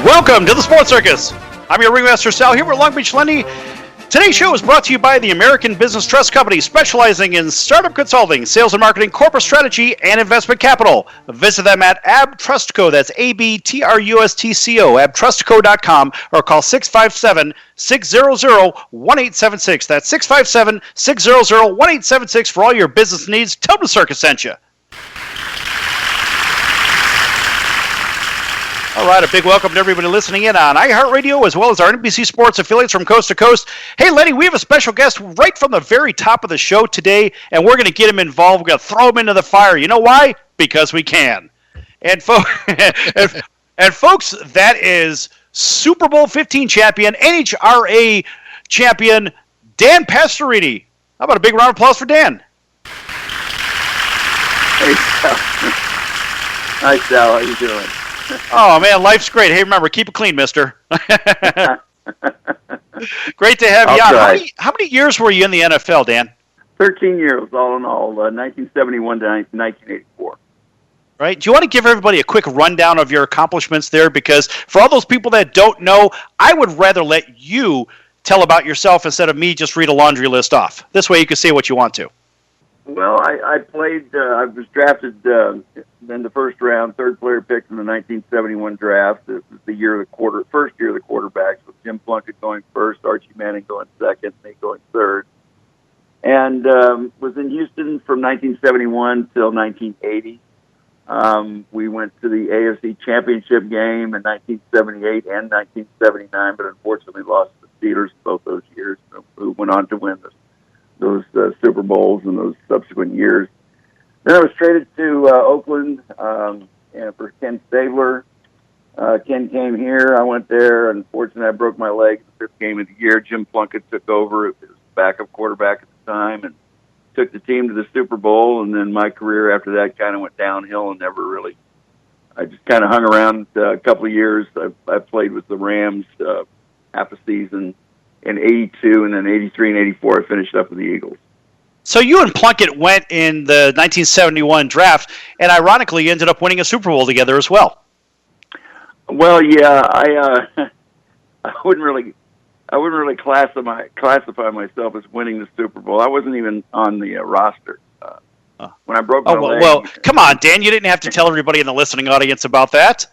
Welcome to the Sports Circus. I'm your ringmaster Sal here with Long Beach Lenny. Today's show is brought to you by the American Business Trust Company, specializing in startup consulting, sales and marketing, corporate strategy, and investment capital. Visit them at AbTrustCo, that's ABTRUSTCO, abtrustco.com, or call 657-600-1876. That's 657-600-1876 for all your business needs. Tell them the circus sent you. All right, a big welcome to everybody listening in on iHeartRadio as well as our NBC Sports affiliates from coast to coast. Hey, Lenny, we have a special guest right from the very top of the show today, and we're going to get him involved. We're going to throw him into the fire. You know why? Because we can. And, folks, that is Super Bowl 15 champion, NHRA champion, Dan Pastorini. How about a big round of applause for Dan? Hey, Sal. Hi, Sal. How you doing? Oh, man, life's great. Hey, remember, keep it clean, mister. Great to have you on. How many years were you in the NFL, Dan? 13 years, all in all, 1971 to 1984. Right. Do you want to give everybody a quick rundown of your accomplishments there? Because for all those people that don't know, I would rather let you tell about yourself instead of me just read a laundry list off. This way you can say what you want to. Well, I played, I was drafted in the first round, third player picked in the 1971 draft. This was the year of the first year of the quarterbacks, with Jim Plunkett going first, Archie Manning going second, me going third. And was in Houston from 1971 till 1980. We went to the AFC Championship game in 1978 and 1979, but unfortunately lost to the Steelers both those years, who went on to win those Super Bowls in those subsequent years. Then I was traded to Oakland and for Ken Stabler. Ken came here. I went there. Unfortunately, I broke my leg in the fifth game of the year. Jim Plunkett took over. It was backup quarterback at the time and took the team to the Super Bowl. And then my career after that kind of went downhill and never really. I just kind of hung around a couple of years. I played with the Rams half a season in 82, and then 83 and 84, I finished up with the Eagles. So you and Plunkett went in the 1971 draft, and ironically ended up winning a Super Bowl together as well. Well, yeah, I wouldn't really classify myself as winning the Super Bowl. I wasn't even on the roster when I broke my leg. Well, come on, Dan, you didn't have to tell everybody in the listening audience about that.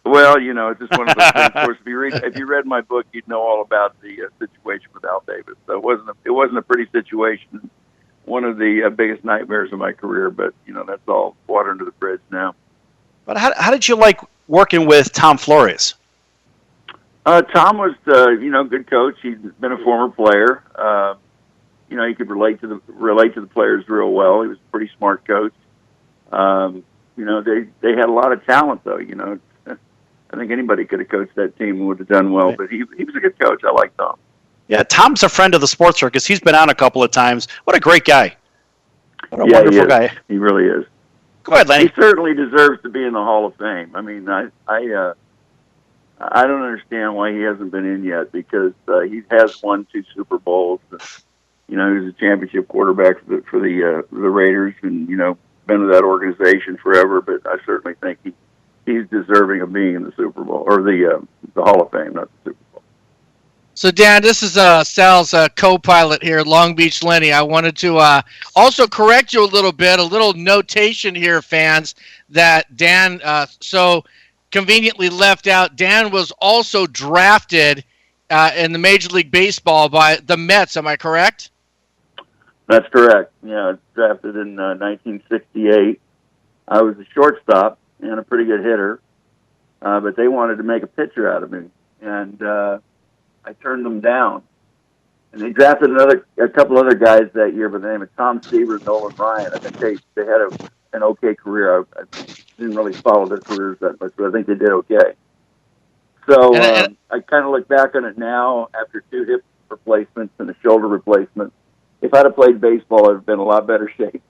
Well, you know, it's just one of those things. Of course, if you read my book, you'd know all about the situation with Al Davis. So it wasn't a pretty situation. One of the biggest nightmares of my career, but you know, that's all water under the bridge now. But how did you like working with Tom Flores? Tom was, good coach. He'd been a former player. He could relate to the players real well. He was a pretty smart coach. They had a lot of talent, though. You know. I think anybody could have coached that team and would have done well, but he was a good coach. I like Tom. Yeah, Tom's a friend of the Sports Circus. He's been on a couple of times. What a great guy. What a wonderful guy. He really is. Go ahead, Lenny. He certainly deserves to be in the Hall of Fame. I mean, I don't understand why he hasn't been in yet, because he has won 2 Super Bowls. He was a championship quarterback for the Raiders, and been with that organization forever. But I certainly think he's deserving of being in the Super Bowl, or the Hall of Fame, not the Super Bowl. So, Dan, this is Sal's co-pilot here, Long Beach Lenny. I wanted to also correct you a little notation here, fans, that Dan so conveniently left out. Dan was also drafted in the Major League Baseball by the Mets. Am I correct? That's correct. Yeah, drafted in 1968. I was a shortstop and a pretty good hitter, but they wanted to make a pitcher out of me, and I turned them down. And they drafted a couple other guys that year by the name of Tom Seaver and Nolan Ryan. I think they had an okay career. I didn't really follow their careers that much, but I think they did okay. So I kind of look back on it now after 2 hip replacements and a shoulder replacement. If I'd have played baseball, I'd have been in a lot better shape.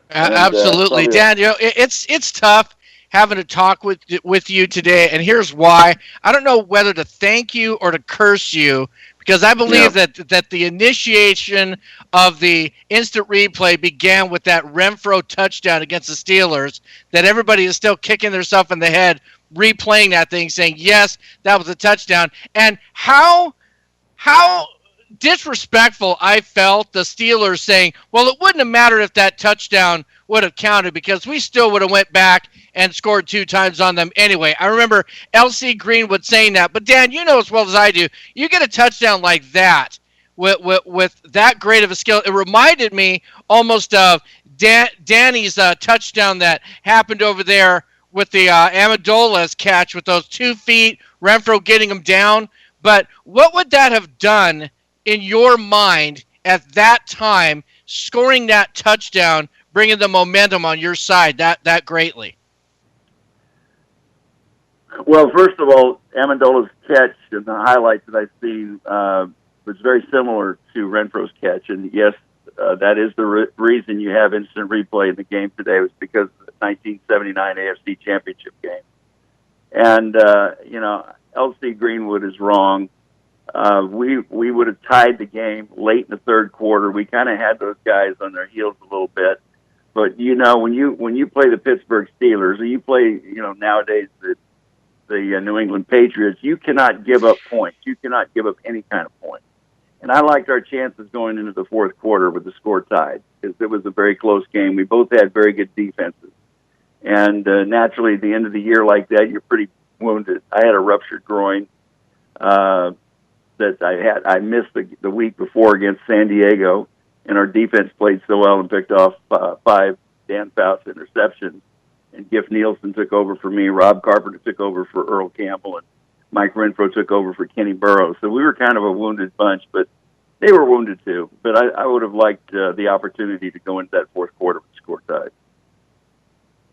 Absolutely, Dan. It's tough having to talk with you today, and here's why. I don't know whether to thank you or to curse you, because I believe that the initiation of the instant replay began with that Renfro touchdown against the Steelers that everybody is still kicking themselves in the head replaying that thing, saying, yes, that was a touchdown. And how disrespectful I felt the Steelers saying, well, it wouldn't have mattered if that touchdown would have counted because we still would have went back and scored 2 times on them anyway. I remember L.C. Greenwood saying that. But, Dan, you know as well as I do, you get a touchdown like that with that great of a skill. It reminded me almost of Danny's touchdown that happened over there with the Amendola's catch with those 2 feet, Renfro getting him down. But what would that have done in your mind at that time, scoring that touchdown, bringing the momentum on your side that greatly? Well, first of all, Amendola's catch and the highlights that I've seen was very similar to Renfro's catch. And yes, that is the reason you have instant replay in the game today, was because of the 1979 AFC Championship game. And, L.C. Greenwood is wrong. We would have tied the game late in the third quarter. We kind of had those guys on their heels a little bit. But, when you play the Pittsburgh Steelers, or you play, nowadays the New England Patriots, you cannot give up points. You cannot give up any kind of points. And I liked our chances going into the fourth quarter with the score tied, because it was a very close game. We both had very good defenses. And naturally, at the end of the year like that, you're pretty wounded. I had a ruptured groin that I missed the week before against San Diego, and our defense played so well and picked off 5 Dan Fouts interceptions. And Giff Nielsen took over for me. Rob Carpenter took over for Earl Campbell, and Mike Renfro took over for Kenny Burrows. So we were kind of a wounded bunch, but they were wounded too. But I would have liked the opportunity to go into that fourth quarter with the score tied.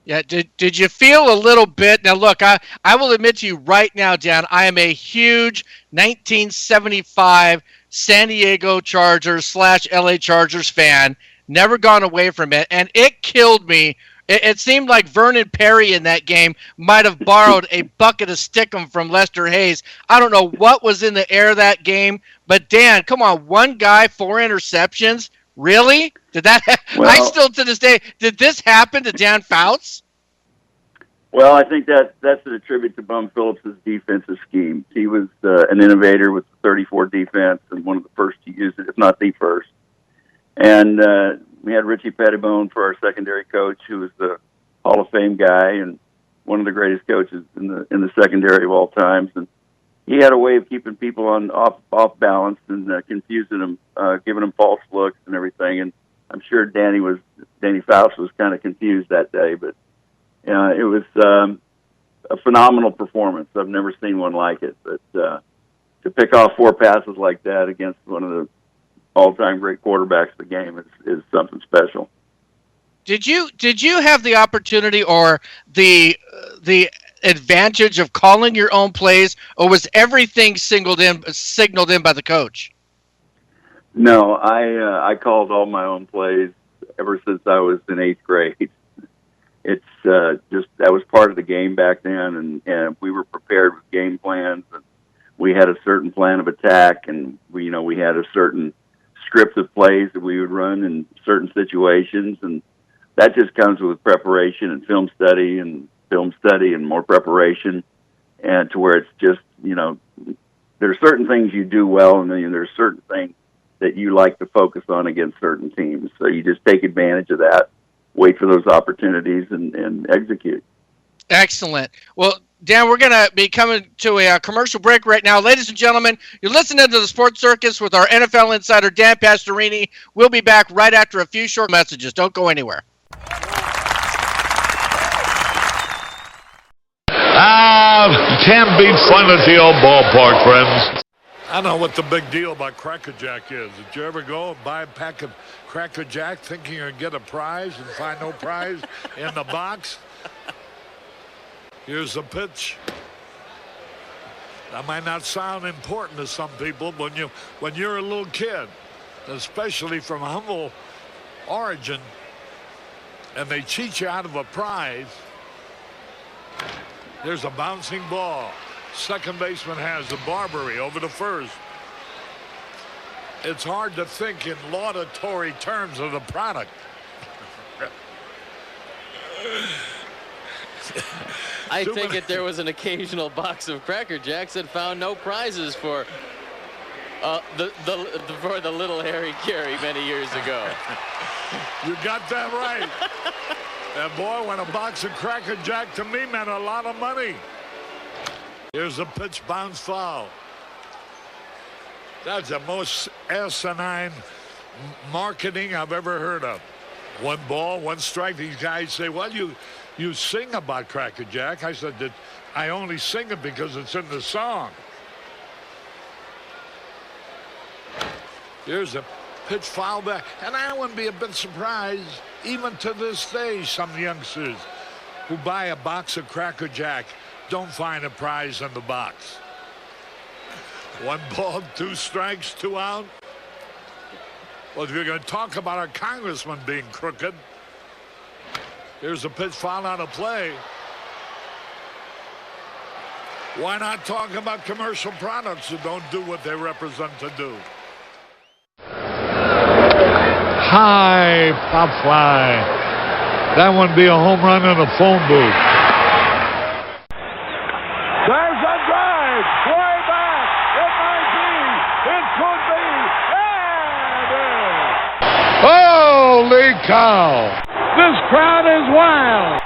Yeah, did you feel a little bit? Now, look, I will admit to you right now, Dan, I am a huge 1975 San Diego Chargers / LA Chargers fan. Never gone away from it, and it killed me. It seemed like Vernon Perry in that game might have borrowed a bucket of Stickum from Lester Hayes. I don't know what was in the air that game, but Dan, come on, one guy, 4 interceptions. Really? Did that? Well, I still to this day. Did this happen to Dan Fouts? Well, I think that's a tribute to Bum Phillips' defensive scheme. He was an innovator with the 34 defense and one of the first to use it, if not the first. And we had Richie Pettibone for our secondary coach, who was the Hall of Fame guy and one of the greatest coaches in the secondary of all times. And he had a way of keeping people off balance and confusing them, giving them false looks and everything. And I'm sure Danny Fouts was kind of confused that day, but it was a phenomenal performance. I've never seen one like it. But to pick off 4 passes like that against one of the all-time great quarterbacks of the game is something special. Did you have the opportunity or the advantage of calling your own plays, or was everything signaled in by the coach? No, I called all my own plays ever since I was in 8th grade. It's just that was part of the game back then, and we were prepared with game plans, and we had a certain plan of attack, and we had a certain script of plays that we would run in certain situations, and that just comes with preparation and film study and more preparation, and to where it's just, there are certain things you do well, and then there's certain things that you like to focus on against certain teams. So you just take advantage of that, wait for those opportunities, and execute. Excellent. Well, Dan, we're going to be coming to a commercial break right now. Ladies and gentlemen, you're listening to the Sports Circus with our NFL insider, Dan Pastorini. We'll be back right after a few short messages. Don't go anywhere. 10 beats fun at the old ballpark, friends. I don't know what the big deal about Cracker Jack is. Did you ever go and buy a pack of Cracker Jack thinking you're going to get a prize and find no prize in the box? Here's the pitch. That might not sound important to some people, but when you're a little kid, especially from humble origin, and they cheat you out of a prize. There's a bouncing ball. Second baseman has the Barbary over to first. It's hard to think in laudatory terms of the product. I think if there was an occasional box of Cracker Jacks that found no prizes for the little Harry Carey many years ago. You got that right. And boy, when a box of Cracker Jack to me meant a lot of money. Here's a pitch bounce foul. That's the most asinine marketing I've ever heard of. 1 ball, 1 strike. These guys say, well, you sing about Cracker Jack. I said that I only sing it because it's in the song. Here's a pitch foul back. And I wouldn't be a bit surprised, even to this day, some youngsters who buy a box of Cracker Jack don't find a prize in the box. 1 ball, 2 strikes, 2 out. Well, if you're going to talk about our congressman being crooked, here's a pitch foul out of play. Why not talk about commercial products that don't do what they represent to do? High pop fly. That would be a home run in a phone booth. There's a drive. Way back. It might be. It could be. And it is. Holy cow. This crowd is wild.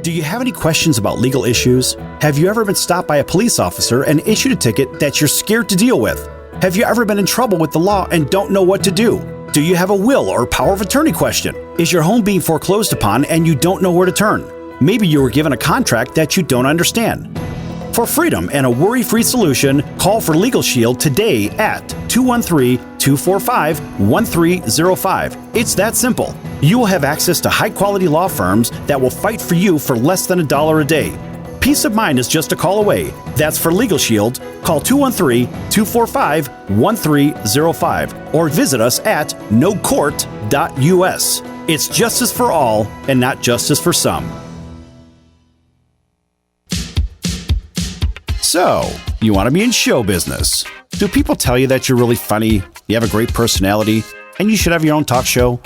Do you have any questions about legal issues? Have you ever been stopped by a police officer and issued a ticket that you're scared to deal with? Have you ever been in trouble with the law and don't know what to do? Do you have a will or power of attorney question? Is your home being foreclosed upon and you don't know where to turn? Maybe you were given a contract that you don't understand. For freedom and a worry-free solution, call for Legal Shield today at 213-245-1305. It's that simple. You will have access to high-quality law firms that will fight for you for less than $1 a day. Peace of mind is just a call away. That's for Legal Shield. Call 213-245-1305 or visit us at nocourt.us. It's justice for all and not justice for some. So, you want to be in show business. Do people tell you that you're really funny, you have a great personality, and you should have your own talk show?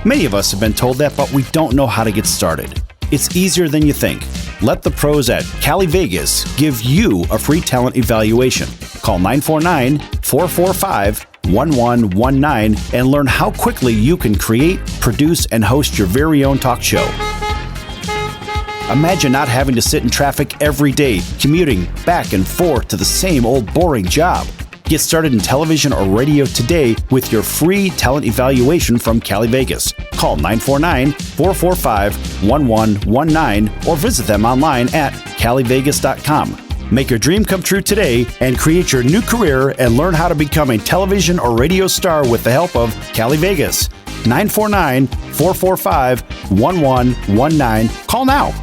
Many of us have been told that, but we don't know how to get started. It's easier than you think. Let the pros at Cali Vegas give you a free talent evaluation. Call 949-445-1119 and learn how quickly you can create, produce, and host your very own talk show. Imagine not having to sit in traffic every day, commuting back and forth to the same old boring job. Get started in television or radio today with your free talent evaluation from Cali Vegas. Call 949-445-1119 or visit them online at calivegas.com. Make your dream come true today and create your new career and learn how to become a television or radio star with the help of Cali Vegas. 949-445-1119. Call now.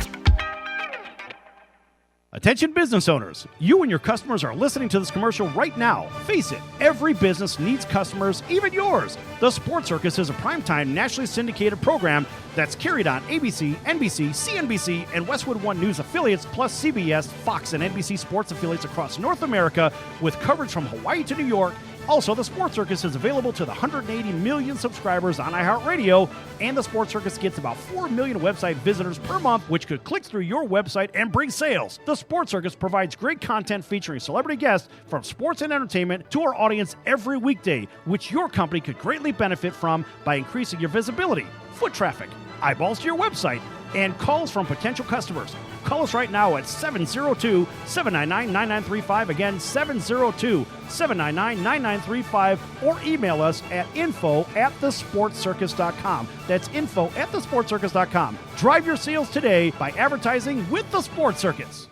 Attention business owners, you and your customers are listening to this commercial right now. Face it, every business needs customers, even yours. The Sports Circus is a primetime nationally syndicated program that's carried on ABC, NBC, CNBC, and Westwood One News affiliates, plus CBS, Fox, and NBC sports affiliates across North America with coverage from Hawaii to New York. Also, the Sports Circus is available to the 180 million subscribers on iHeartRadio, and the Sports Circus gets about 4 million website visitors per month, which could click through your website and bring sales. The Sports Circus provides great content featuring celebrity guests from sports and entertainment to our audience every weekday, which your company could greatly benefit from by increasing your visibility, foot traffic, eyeballs to your website, and calls from potential customers. Call us right now at 702-799-9935. Again, 702-799-9935. Or email us at info@thesportscircus.com. That's info@thesportscircus.com. Drive your sales today by advertising with the Sports Circus.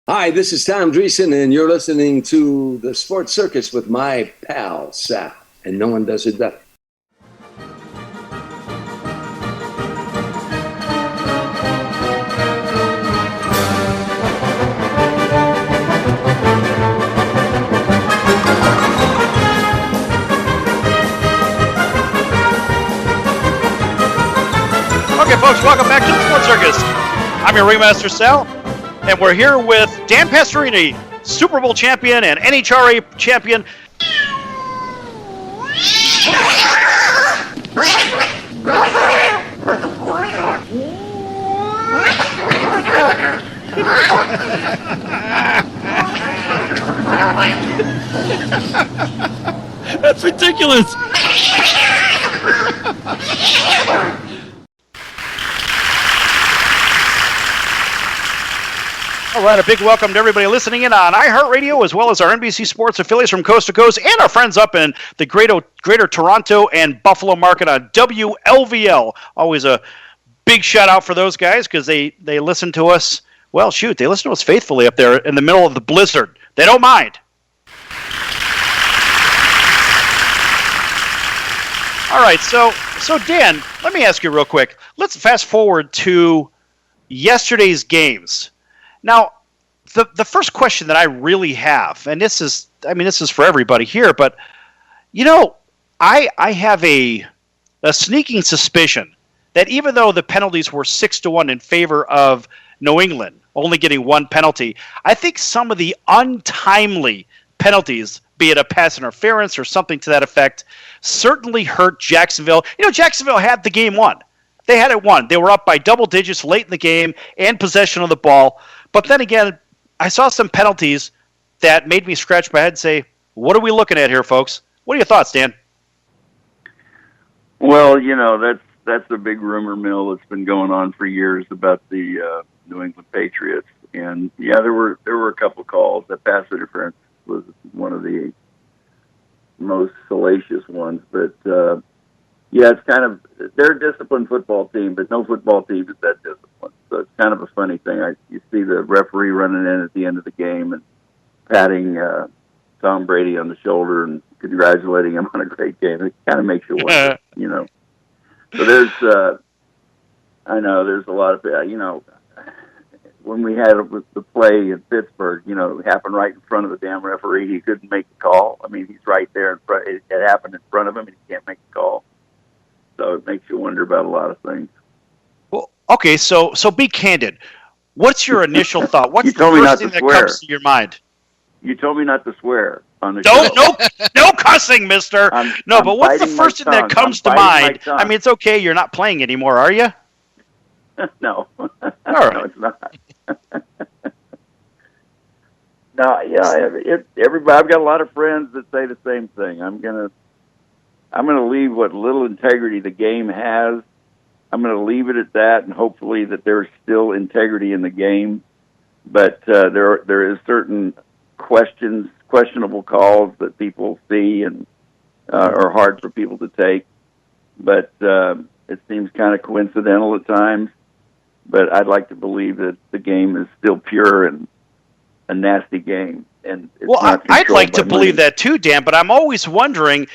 Hi, this is Tom Dreesen, and you're listening to The Sports Circus with my pal, Sal. And no one does it better. Okay, folks, welcome back to the Sports Circus. I'm your ringmaster, Sal, and we're here with Dan Pastorini, Super Bowl champion and NHRA champion. That's ridiculous. All right, a big welcome to everybody listening in on iHeartRadio, as well as our NBC Sports affiliates from coast to coast, and our friends up in the greater Toronto and Buffalo market on WLVL. Always a big shout out for those guys, because they listen to us. Well, shoot, they listen to us faithfully up there in the middle of the blizzard. They don't mind. All right, so Dan, let me ask you real quick. Let's fast forward to yesterday's games. Now, the first question that I really have, and this is for everybody here, but I have a sneaking suspicion that even though the penalties were 6-1 in favor of New England, only getting one penalty, I think some of the untimely penalties, be it a pass interference or something to that effect, certainly hurt Jacksonville. Jacksonville had the game won. They had it won. They were up by double digits late in the game and possession of the ball. But then again, I saw some penalties that made me scratch my head and say, what are we looking at here, folks? What are your thoughts, Dan? Well, that's the big rumor mill that's been going on for years about the New England Patriots. And yeah, there were a couple calls. That pass interference was one of the most salacious ones. But yeah, it's kind of, they're a disciplined football team, but no football team is that disciplined. So it's kind of a funny thing. You see the referee running in at the end of the game and patting Tom Brady on the shoulder and congratulating him on a great game. It kind of makes you wonder, So there's, I know there's a lot of, when we had the play in Pittsburgh, it happened right in front of the damn referee. He couldn't make the call. I mean, he's right there in front. It happened in front of him, and he can't make the call. So it makes you wonder about a lot of things. Well, okay, so be candid. What's your initial thought? What's You the told me first not thing to that swear. comes to your mind? You told me not to swear on the show. No cussing, mister. I'm but what's the biting first my thing that tongue. comes I'm to biting my mind? tongue. I mean, it's okay. You're not playing anymore, are you? No. All right. No, it's not. No, yeah, everybody. I've got a lot of friends that say the same thing. I'm gonna leave what little integrity the game has. I'm gonna leave it at that, and hopefully that there's still integrity in the game. But there is certain questionable calls that people see and are hard for people to take. But it seems kind of coincidental at times. But I'd like to believe that the game is still pure and a nasty game. And it's not I'd like to controlled by believe money. that too, Dan, but I'm always wondering,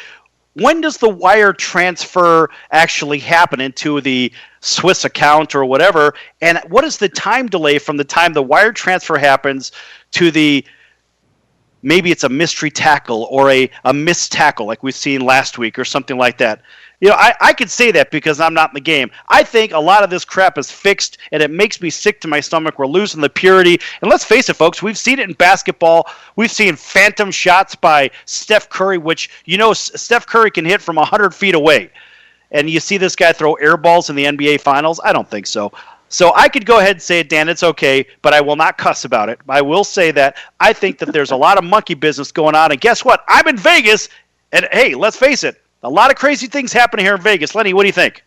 when does the wire transfer actually happen into the Swiss account or whatever? And what is the time delay from the time the wire transfer happens to maybe it's a mystery tackle or a missed tackle like we've seen last week or something like that? I could say that because I'm not in the game. I think a lot of this crap is fixed, and it makes me sick to my stomach. We're losing the purity. And let's face it, folks, we've seen it in basketball. We've seen phantom shots by Steph Curry, which, Steph Curry can hit from 100 feet away. And you see this guy throw air balls in the NBA Finals? I don't think so. So I could go ahead and say it, Dan, it's okay, but I will not cuss about it. I will say that I think that there's a lot of monkey business going on. And guess what? I'm in Vegas, and hey, let's face it, a lot of crazy things happen here in Vegas. Lenny, what do you think?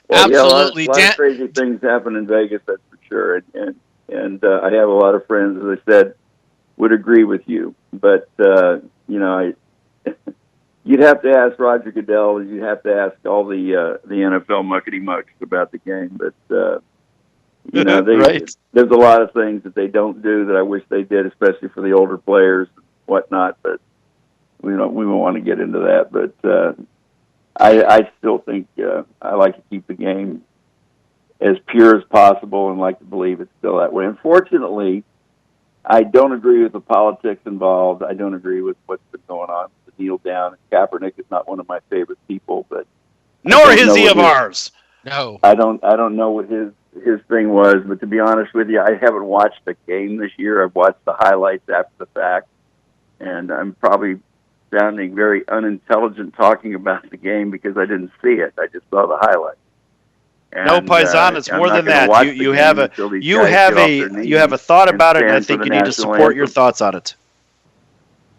Well, Absolutely. Yeah, a lot of crazy things happen in Vegas, that's for sure. And I have a lot of friends, as I said, would agree with you. But, you'd have to ask Roger Goodell, and you'd have to ask all the NFL muckety-mucks about the game. But, Right. There's a lot of things that they don't do that I wish they did, especially for the older players and whatnot. But we won't want to get into that. But I still think I like to keep the game as pure as possible and like to believe it's still that way. Unfortunately, I don't agree with the politics involved. I don't agree with what's been going on with the kneel down. Kaepernick is not one of my favorite people, but Nor is he of ours. No. I don't know what his thing was, but to be honest with you, I haven't watched the game this year. I've watched the highlights after the fact, and I'm probably sounding very unintelligent talking about the game because I didn't see it. I just saw the highlights. No, Paisan, it's I'm more not than gonna that. watch You the have game a until these you guys have get off a their knees you have a thought about it, and I stand for think the you need to national support your anthem. thoughts on it.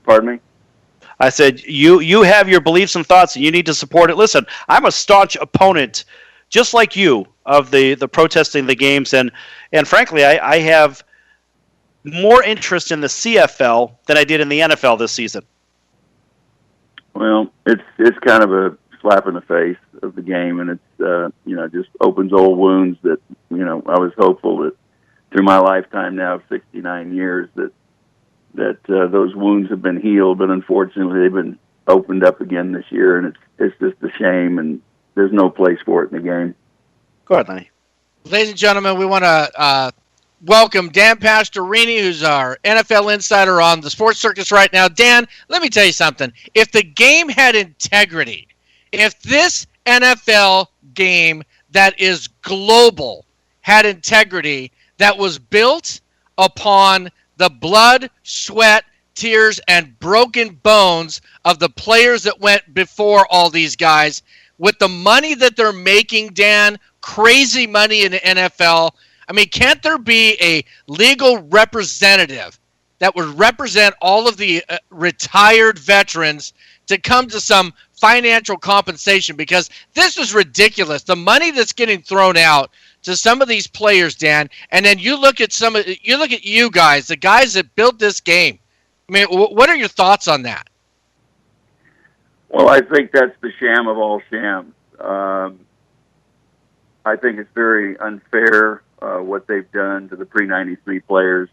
Pardon me? I said you have your beliefs and thoughts, and you need to support it. Listen, I'm a staunch opponent, just like you, of the protesting the games, and frankly, I have more interest in the CFL than I did in the NFL this season. Well, it's kind of a slap in the face of the game, and it's just opens old wounds that I was hopeful that through my lifetime now of 69 years that those wounds have been healed, but unfortunately they've been opened up again this year, and it's just a shame, and there's no place for it in the game. Go ahead, Lenny. Ladies and gentlemen, we want to welcome Dan Pastorini, who's our NFL insider on the Sports Circus right now. Dan, let me tell you something. If the game had integrity, if this NFL game that is global had integrity, that was built upon the blood, sweat, tears, and broken bones of the players that went before all these guys, with the money that they're making, Dan, crazy money in the NFL, I mean, can't there be a legal representative that would represent all of the retired veterans to come to some financial compensation? Because this is ridiculous. The money that's getting thrown out to some of these players, Dan, and then you look at you guys, the guys that built this game. I mean, what are your thoughts on that? Well, I think that's the sham of all shams. I think it's very unfair what they've done to the pre-93 players.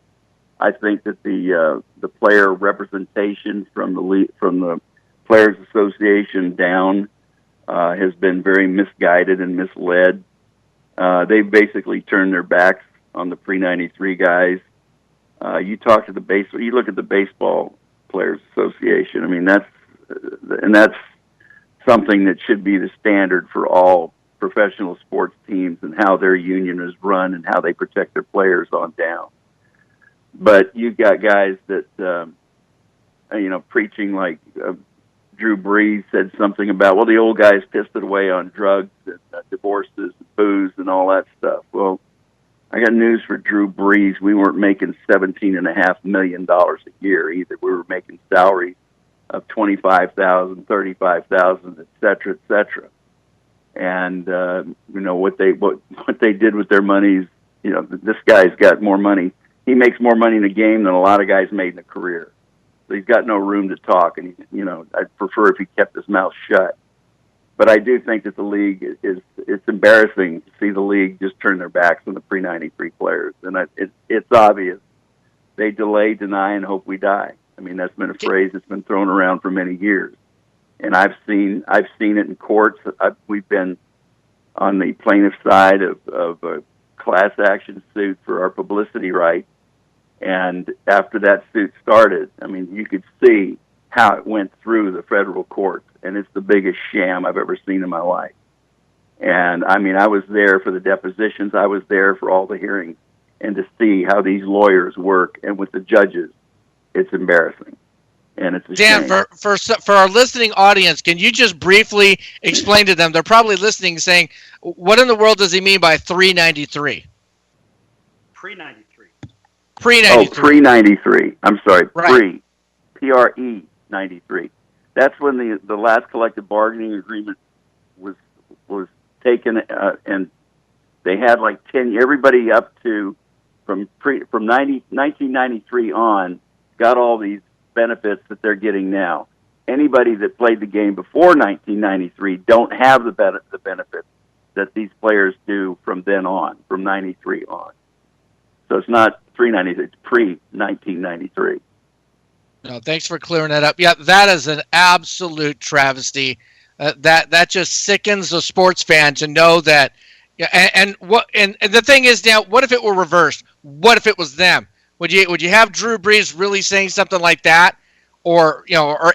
I think that the player representation from the Players Association down has been very misguided and misled. They've basically turned their backs on the pre-93 guys. You look at the Baseball Players Association. I mean, that's something that should be the standard for all professional sports teams and how their union is run and how they protect their players on down. But you've got guys that, preaching like Drew Brees said something about, well, the old guys pissed it away on drugs and divorces and booze and all that stuff. Well, I got news for Drew Brees. We weren't making $17.5 million a year either. We were making salaries of $25,000, $35,000, et cetera, et cetera. And what they did with their monies. This guy's got more money. He makes more money in a game than a lot of guys made in a career. So he's got no room to talk. And I'd prefer if he kept his mouth shut. But I do think that the league it's embarrassing to see the league just turn their backs on the pre-93 players, and it's obvious. They delay, deny, and hope we die. I mean, that's been a phrase that's been thrown around for many years. And I've seen it in courts. We've been on the plaintiff side of a class action suit for our publicity rights. And after that suit started, I mean, you could see how it went through the federal courts. And it's the biggest sham I've ever seen in my life. And, I mean, I was there for the depositions. I was there for all the hearings. And to see how these lawyers work and with the judges, it's embarrassing. And it's a Dan, shame. for our listening audience, can you just briefly explain to them? They're probably listening saying, what in the world does he mean by 393? Pre-93. Pre-93. Oh, pre-93. I'm sorry, Right. Pre 93. That's when the last collective bargaining agreement was taken, and they had like 10. Everybody up to from 1993 on got all these benefits that they're getting now. Anybody that played the game before 1993 don't have the benefits that these players do from then on, from 93 on. So it's not 393, it's pre-1993. No, thanks for clearing that up. Yeah, that is an absolute travesty. That just sickens the sports fan to know that. Yeah, and the thing is now, what if it were reversed? What if it was them? Would you have Drew Brees really saying something like that, or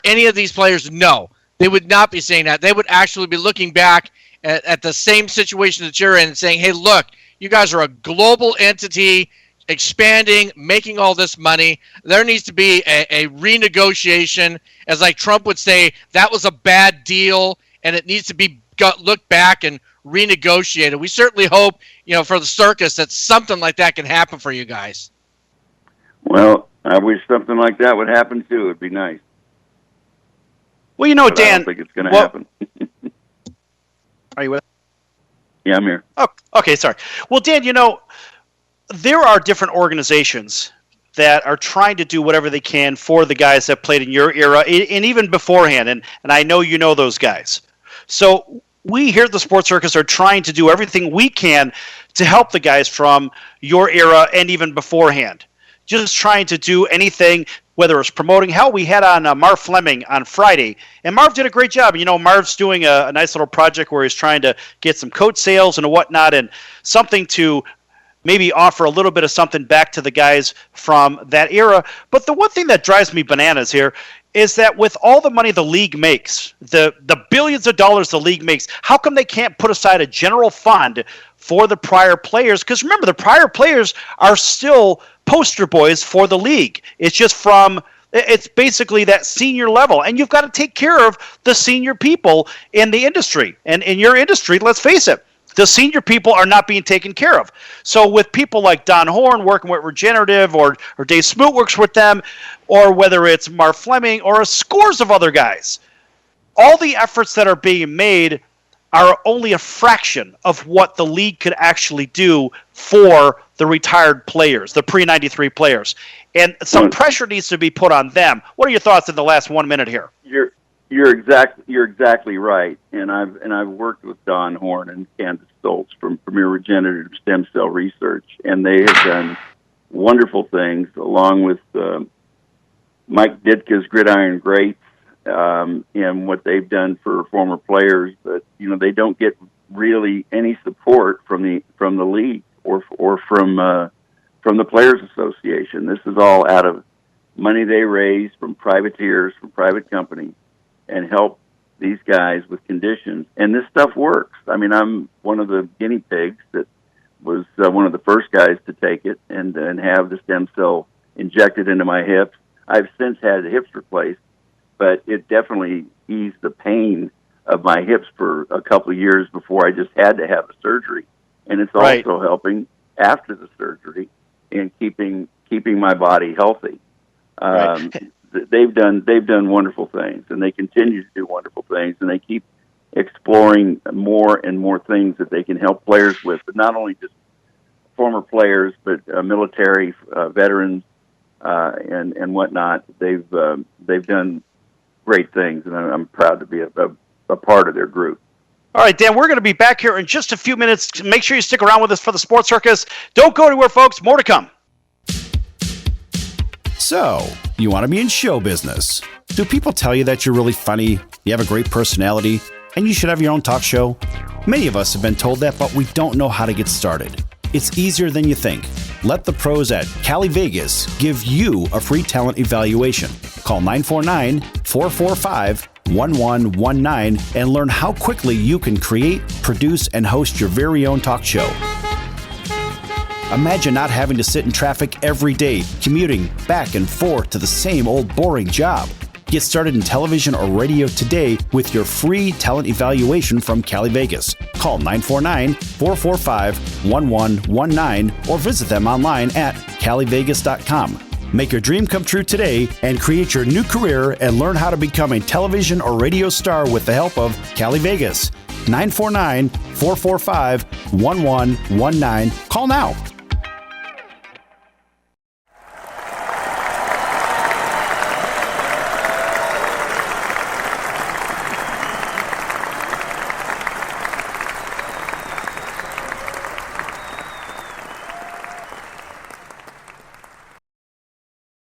any of these players? No, they would not be saying that. They would actually be looking back at the same situation that you're in and saying, "Hey, look, you guys are a global entity. expanding, making all this money. There needs to be a renegotiation. As like Trump would say, that was a bad deal, and it needs to be looked back and renegotiated. We certainly hope, for the circus that something like that can happen for you guys. Well, I wish something like that would happen too. It'd be nice. Well, But Dan, I don't think it's going to happen. Are you with? Yeah, I'm here. Oh, okay, sorry. Well, Dan, there are different organizations that are trying to do whatever they can for the guys that played in your era and even beforehand, and I know you know those guys. So we here at the Sports Circus are trying to do everything we can to help the guys from your era and even beforehand. Just trying to do anything, whether it's promoting. Hell, we had on Marv Fleming on Friday, and Marv did a great job. Marv's doing a nice little project where he's trying to get some coat sales and whatnot, and something to maybe offer a little bit of something back to the guys from that era. But the one thing that drives me bananas here is that with all the money the league makes, the billions of dollars the league makes, how come they can't put aside a general fund for the prior players? Because remember, the prior players are still poster boys for the league. It's basically that senior level, and you've got to take care of the senior people in the industry. And in your industry, let's face it, the senior people are not being taken care of. So with people like Don Horn working with Regenerative, or Dave Smoot works with them, or whether it's Marv Fleming or scores of other guys, all the efforts that are being made are only a fraction of what the league could actually do for the retired players, the pre-93 players. And some pressure needs to be put on them. What are your thoughts in the last 1 minute here? You're exactly right. And I've worked with Don Horn and Candace Stoltz from Premier Regenerative Stem Cell Research, and they have done wonderful things along with Mike Ditka's Gridiron Greats, and what they've done for former players. But they don't get really any support from the league or from the Players Association. This is all out of money they raise from privateers, from private companies, and help these guys with conditions. And this stuff works. I mean, I'm one of the guinea pigs that was one of the first guys to take it and have the stem cell injected into my hips. I've since had the hips replaced, but it definitely eased the pain of my hips for a couple of years before I just had to have the surgery. And it's also helping after the surgery in keeping my body healthy. They've done wonderful things, and they continue to do wonderful things, and they keep exploring more and more things that they can help players with, but not only just former players, but military veterans and whatnot. They've done great things, and I'm proud to be a part of their group. All right, Dan, we're going to be back here in just a few minutes. Make sure you stick around with us for the Sports Circus. Don't go anywhere, folks. More to come. So, you want to be in show business. Do people tell you that you're really funny, you have a great personality, and you should have your own talk show? Many of us have been told that, but we don't know how to get started. It's easier than you think. Let the pros at Cali Vegas give you a free talent evaluation. Call 949-445-1119 and learn how quickly you can create, produce, and host your very own talk show. Imagine not having to sit in traffic every day, commuting back and forth to the same old boring job. Get started in television or radio today with your free talent evaluation from Cali Vegas. Call 949-445-1119 or visit them online at calivegas.com. Make your dream come true today and create your new career and learn how to become a television or radio star with the help of Cali Vegas. 949-445-1119. Call now.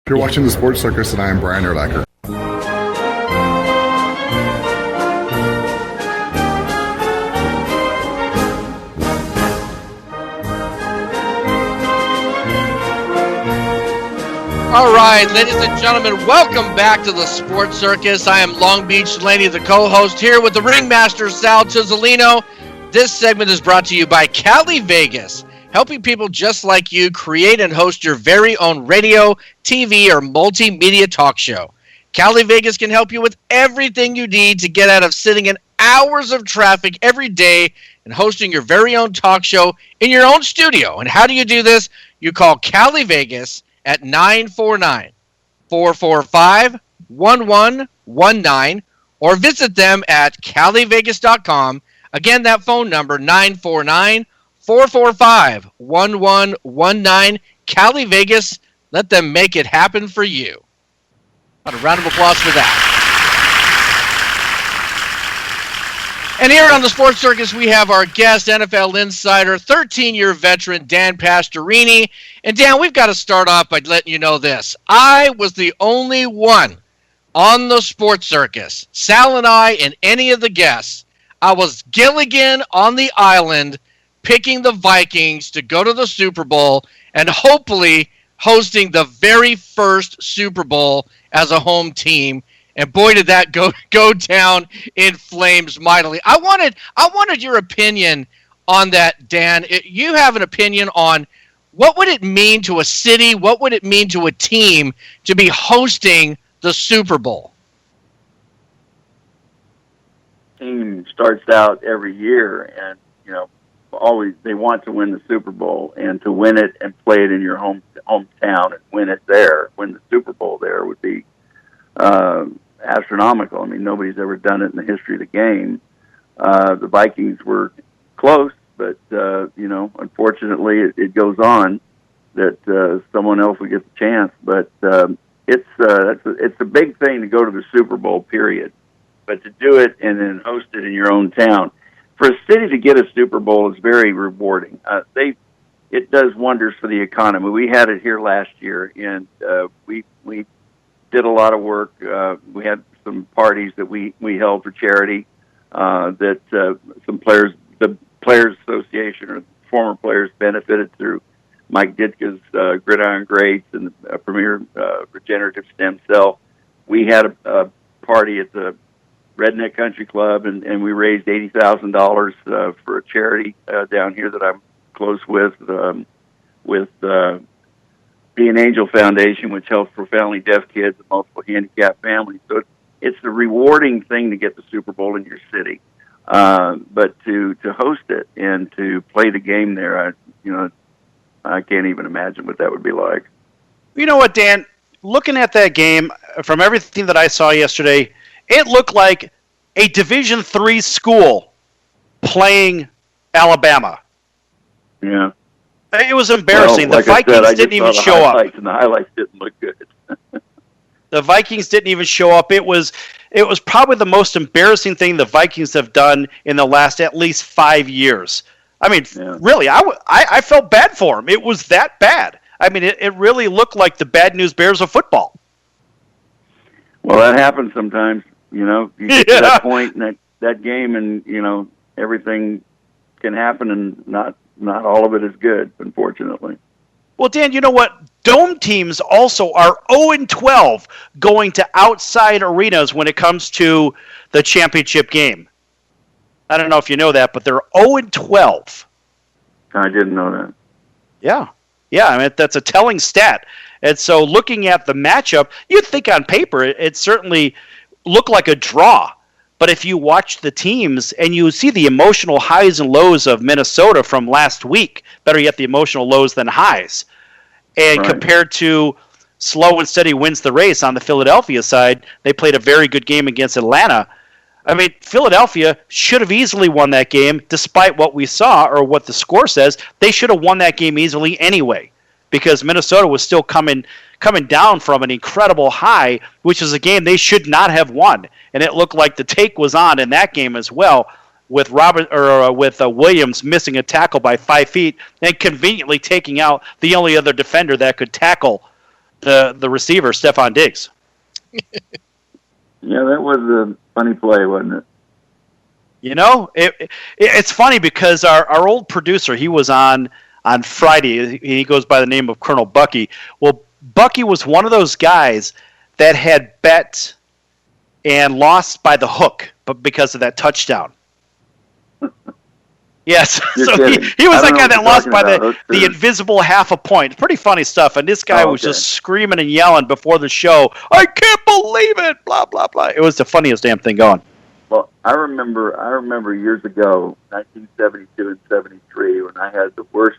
You're watching the Sports Circus, and I am Brian Erlacher. All right, ladies and gentlemen, welcome back to the Sports Circus. I am Long Beach Lenny, the co-host, here with the ringmaster, Sal Cizzolino. This segment is brought to you by Cali Vegas. helping people just like you create and host your very own radio, TV, or multimedia talk show. Cali Vegas can help you with everything you need to get out of sitting in hours of traffic every day and hosting your very own talk show in your own studio. And how do you do this? You call Cali Vegas at 949-445-1119 or visit them at calivegas.com. Again, that phone number, 949-445-1119. Cali Vegas, let them make it happen for you. A round of applause for that. And here on the Sports Circus, we have our guest, NFL insider, 13-year veteran, Dan Pastorini. And Dan, we've got to start off by letting you know this. I was the only one on the Sports Circus, Sal and I and any of the guests. I was Gilligan on the island picking the Vikings to go to the Super Bowl and hopefully hosting the very first Super Bowl as a home team. And boy, did that go down in flames mightily. I wanted your opinion on that, Dan. You have an opinion on what would it mean to a city, what would it mean to a team to be hosting the Super Bowl? Team starts out every year, and always they want to win the Super Bowl, and to win it and play it in your hometown and win it there, win the Super Bowl there would be astronomical. I mean, nobody's ever done it in the history of the game. The Vikings were close, but unfortunately, it goes on that someone else will get the chance. But it's a big thing to go to the Super Bowl, period. But to do it and then host it in your own town, for a city to get a Super Bowl is very rewarding. It does wonders for the economy. We had it here last year, and we did a lot of work. We had some parties that we held for charity that some players, the Players Association or former players benefited through Mike Ditka's Gridiron Greats and the Premier Regenerative Stem Cell. We had a party at the Redneck Country Club, and we raised $80,000 for a charity down here that I'm close with the Be an Angel Foundation, which helps profoundly deaf kids and multiple handicapped families. So it's a rewarding thing to get the Super Bowl in your city, but to host it and to play the game there, I can't even imagine what that would be like. You know what, Dan? Looking at that game, from everything that I saw yesterday, it looked like a Division III school playing Alabama. Yeah. It was embarrassing. Well, like the Vikings didn't even show up. And the highlights didn't look good. The Vikings didn't even show up. It was probably the most embarrassing thing the Vikings have done in the last at least 5 years. I mean, really, I felt bad for them. It was that bad. I mean, it really looked like the bad news bears of football. Well, that happens sometimes. You get to that point in that game, and everything can happen, and not all of it is good, unfortunately. Well, Dan, you know what? Dome teams also are 0-12 going to outside arenas when it comes to the championship game. I don't know if you know that, but they're 0-12. I didn't know that. Yeah. I mean, that's a telling stat. And so looking at the matchup, you'd think on paper it certainly looked like a draw. But if you watch the teams and you see the emotional highs and lows of Minnesota from last week, better yet the emotional lows than highs, and compared to slow and steady wins the race on the Philadelphia side, they played a very good game against Atlanta. I mean, Philadelphia should have easily won that game despite what we saw or what the score says. They should have won that game easily anyway because Minnesota was still coming down from an incredible high, which is a game they should not have won. And it looked like the take was on in that game as well, with Williams missing a tackle by 5 feet and conveniently taking out the only other defender that could tackle the receiver, Stephon Diggs. Yeah, that was a funny play, wasn't it? It's funny because our old producer, he was on Friday. He goes by the name of Colonel Bucky. Well, Bucky was one of those guys that had bet and lost by the hook, but because of that touchdown. Yes, You're so kidding. he was I that don't guy know that what lost you're by talking about. the invisible half a point. Pretty funny stuff. And this guy was just screaming and yelling before the show. I can't believe it! Blah blah blah. It was the funniest damn thing going. Well, I remember years ago, 1972 and 73, when I had the worst,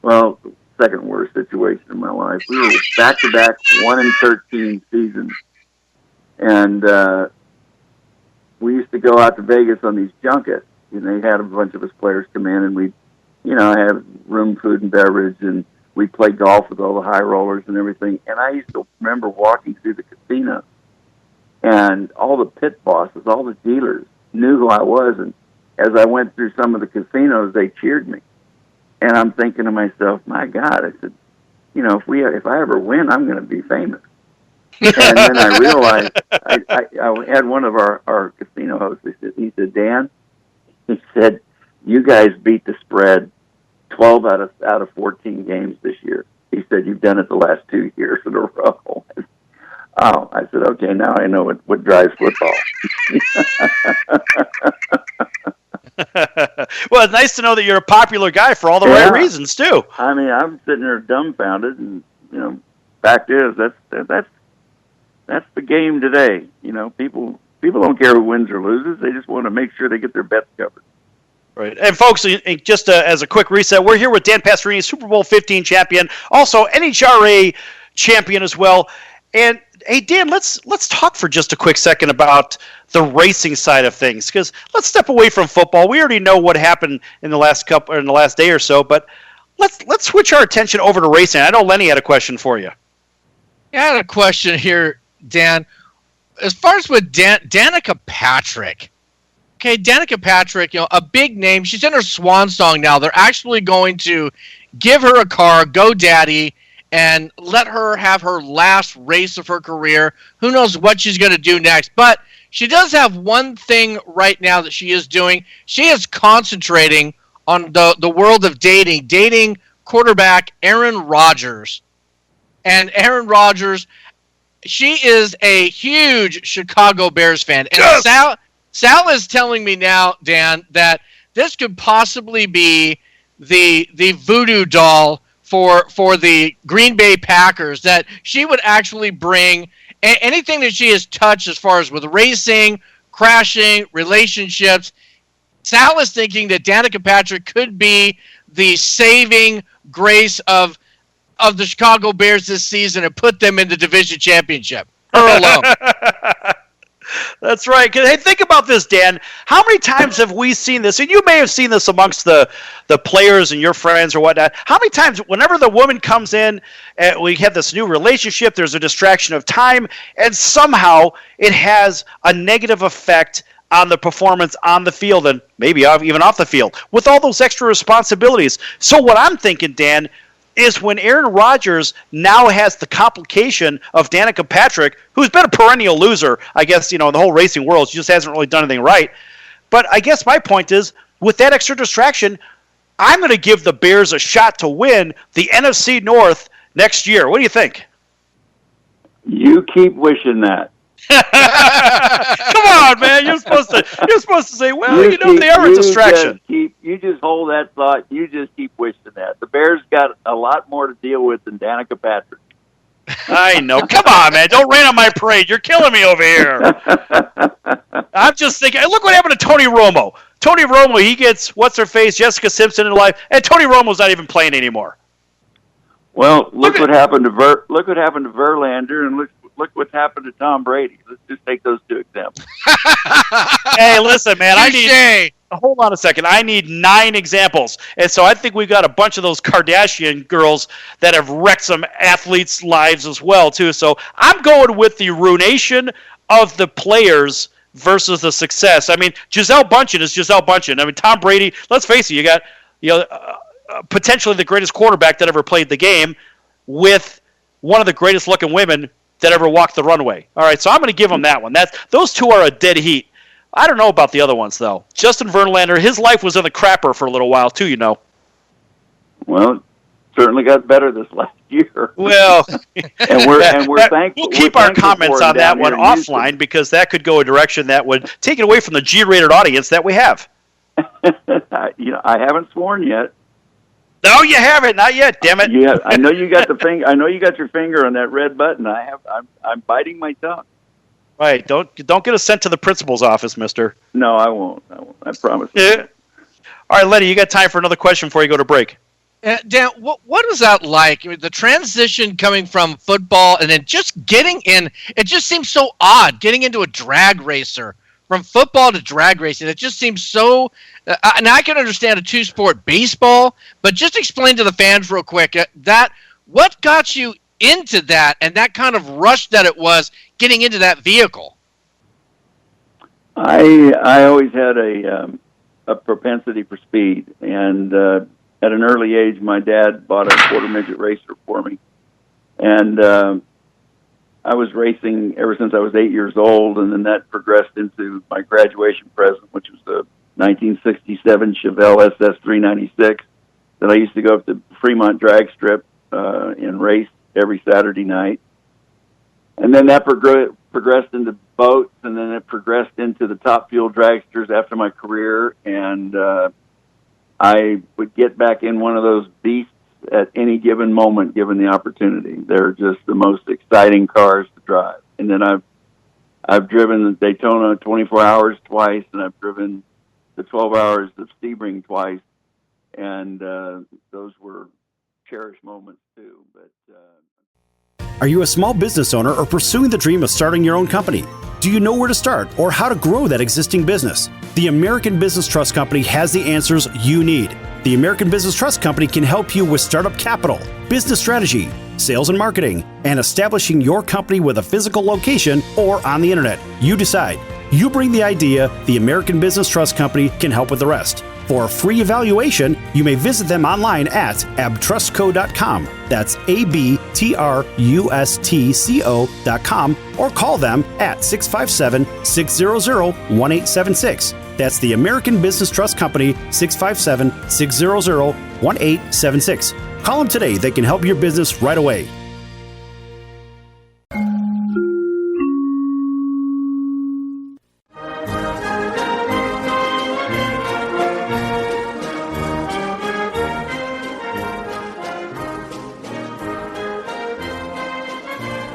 well, second worst situation in my life. We were back-to-back 1-13 seasons, and we used to go out to Vegas on these junkets. And they had a bunch of us players come in, and we'd, have room, food, and beverage, and we'd play golf with all the high rollers and everything. And I used to remember walking through the casino, and all the pit bosses, all the dealers knew who I was. And as I went through some of the casinos, they cheered me. And I'm thinking to myself, my God, I said, if I ever win, I'm going to be famous. And then I realized, I had one of our casino hosts, he said, Dan, he said, you guys beat the spread 12 out of 14 games this year. He said, you've done it the last 2 years in a row. Oh, I said, okay, now I know what drives football. Well, it's nice to know that you're a popular guy for all the right reasons, too. I mean, I'm sitting there dumbfounded, and, fact is, that's the game today. People don't care who wins or loses. They just want to make sure they get their bets covered. Right. And folks, just as a quick reset, we're here with Dan Pastorini, Super Bowl 15 champion, also NHRA champion as well. And hey, Dan, let's talk for just a quick second about the racing side of things, because let's step away from football. We already know what happened in the last day or so, but let's switch our attention over to racing. I know Lenny had a question for you. Yeah, I had a question here, Dan. As far as with Danica Patrick, okay, Danica Patrick, a big name. She's in her swan song now. They're actually going to give her a car, GoDaddy, and let her have her last race of her career. Who knows what she's going to do next? But she does have one thing right now that she is doing. She is concentrating on the world of dating quarterback Aaron Rodgers. And Aaron Rodgers, she is a huge Chicago Bears fan. And yes! Sal is telling me now, Dan, that this could possibly be the voodoo doll for the Green Bay Packers, that she would actually bring anything that she has touched as far as with racing, crashing, relationships. Sal is thinking that Danica Patrick could be the saving grace of the Chicago Bears this season and put them in the division championship. Her alone. That's right. Hey, think about this, Dan. How many times have we seen this? And you may have seen this amongst the players and your friends or whatnot. How many times, whenever the woman comes in, we have this new relationship, there's a distraction of time, and somehow it has a negative effect on the performance on the field and maybe even off the field with all those extra responsibilities. So what I'm thinking, Dan, is when Aaron Rodgers now has the complication of Danica Patrick, who's been a perennial loser, I guess, in the whole racing world. She just hasn't really done anything right. But I guess my point is, with that extra distraction, I'm going to give the Bears a shot to win the NFC North next year. What do you think? You keep wishing that. Come on, man! You're supposed to say, well, they are a distraction. You just hold that thought. You just keep wishing that. The Bears got a lot more to deal with than Danica Patrick. I know. Come on, man! Don't rain on my parade. You're killing me over here. I'm just thinking. Look what happened to Tony Romo. Tony Romo, he gets what's her face, Jessica Simpson in life, and Tony Romo's not even playing anymore. Well, look what happened to Verlander, and look what's happened to Tom Brady. Let's just take those two examples. Hey, listen, man, hold on a second. I need 9 examples. And so I think we've got a bunch of those Kardashian girls that have wrecked some athletes' lives as well, too. So I'm going with the ruination of the players versus the success. I mean, Gisele Bündchen is Gisele Bündchen. I mean, Tom Brady, let's face it, you got potentially the greatest quarterback that ever played the game with one of the greatest looking women that ever walked the runway. All right, so I'm going to give them that one. Those two are a dead heat. I don't know about the other ones, though. Justin Verlander, his life was in the crapper for a little while, too, Well, it certainly got better this last year. Well, and we're thankful. We'll keep our comments on that one offline because that could go a direction that would take it away from the G-rated audience that we have. I haven't sworn yet. No, you haven't. Not yet. Damn it. Yeah, I know you got the finger. I know you got your finger on that red button. I'm biting my tongue. Right. Don't get us sent to the principal's office, Mister. No, I won't. I promise. Yeah. All right, Lenny, you got time for another question before you go to break. Dan, what was that like? I mean, the transition coming from football and then just getting in, it just seems so odd, getting into a drag racer. From football to drag racing, it just seems so. And I can understand a two-sport baseball, but just explain to the fans real quick that what got you into that and that kind of rush that it was getting into that vehicle. I always had a propensity for speed, and at an early age, my dad bought a quarter midget racer for me, and I was racing ever since I was 8 years old, and then that progressed into my graduation present, which was the 1967 Chevelle SS 396 that I used to go up to Fremont Drag Strip and race every Saturday night. And then that progressed into boats, and then it progressed into the top fuel dragsters after my career, and I would get back in one of those beasts at any given moment, given the opportunity. They're just the most exciting cars to drive. And then I've driven the Daytona 24 hours twice, and I've driven the 12 hours of Sebring twice, and those were cherished moments too. But Are you a small business owner or pursuing the dream of starting your own company? Do you know where to start or how to grow that existing business? The American Business Trust Company has the answers you need. The American Business Trust Company can help you with startup capital, business strategy, sales and marketing, and establishing your company with a physical location or on the internet. You decide. You bring the idea, the American Business Trust Company can help with the rest. For a free evaluation, you may visit them online at abtrustco.com. That's abtrustco.com, or call them at 657-600-1876. That's the American Business Trust Company, 657-600-1876. Call them today. They can help your business right away.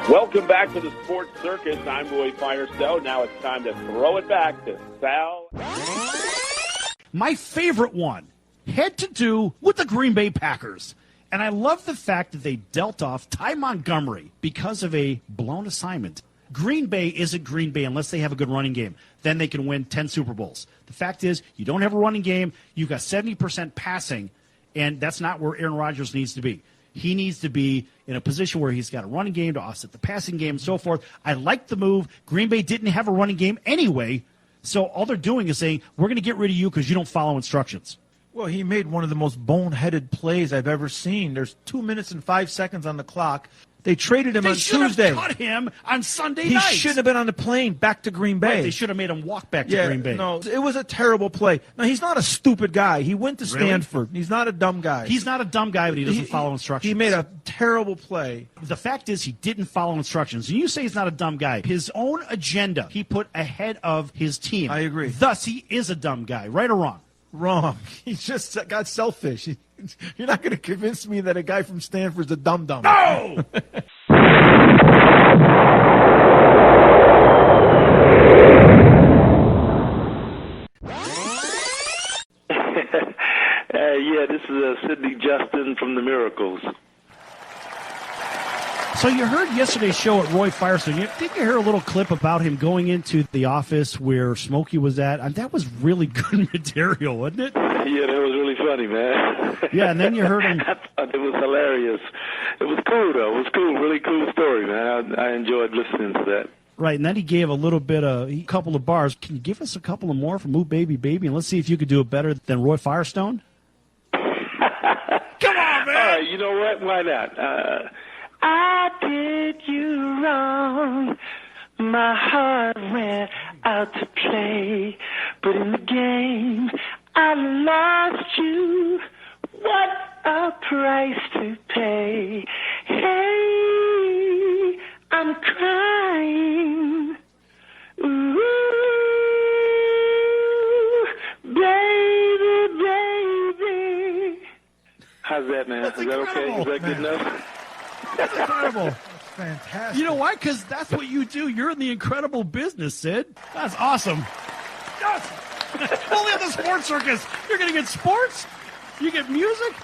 Welcome back to the Sports Circus. I'm Roy Firestone. Now it's time to throw it back to Sal. My favorite one had to do with the Green Bay Packers. And I love the fact that they dealt off Ty Montgomery because of a blown assignment. Green Bay isn't Green Bay unless they have a good running game. Then they can win 10 Super Bowls. The fact is, you don't have a running game. You've got 70% passing, and that's not where Aaron Rodgers needs to be. He needs to be in a position where he's got a running game to offset the passing game and so forth. I like the move. Green Bay didn't have a running game anyway, so all they're doing is saying, we're going to get rid of you because you don't follow instructions. Well, he made one of the most boneheaded plays I've ever seen. There's 2 minutes and 5 seconds on the clock. They traded him on Tuesday. They should have cut him on Sunday night. He shouldn't have been on the plane back to Green Bay. Right, they should have made him walk back to Green Bay. No, it was a terrible play. Now, he's not a stupid guy. He went to Stanford. He's not a dumb guy. He's not a dumb guy, but he doesn't follow instructions. He made a terrible play. The fact is he didn't follow instructions. And you say he's not a dumb guy. His own agenda he put ahead of his team. I agree. Thus, he is a dumb guy. Right or wrong? Wrong. He just got selfish. You're not going to convince me that a guy from Stanford's a dum-dum. No! Yeah, this is Sidney Justin from the Miracles. So you heard yesterday's show at Roy Firestone. Didn't you hear a little clip about him going into the office where Smokey was at? That was really good material, wasn't it? Yeah, that was really funny, man. Yeah, and then you heard him. I thought it was hilarious. It was cool, though. It was cool. Really cool story, man. I enjoyed listening to that. Right, and then he gave a little bit of a couple of bars. Can you give us a couple of more from Ooh Baby Baby, and let's see if you could do it better than Roy Firestone? Come on, man! All right, you know what? Why not? I did you wrong. My heart went out to play, but in the game I lost you. What a price to pay. Hey, I'm crying. Ooh, baby. incredible. Fantastic. You know why? Because that's what you do. You're in the incredible business, Sid. That's awesome. Yes! Only at the Sports Circus. You're going to get sports? You get music?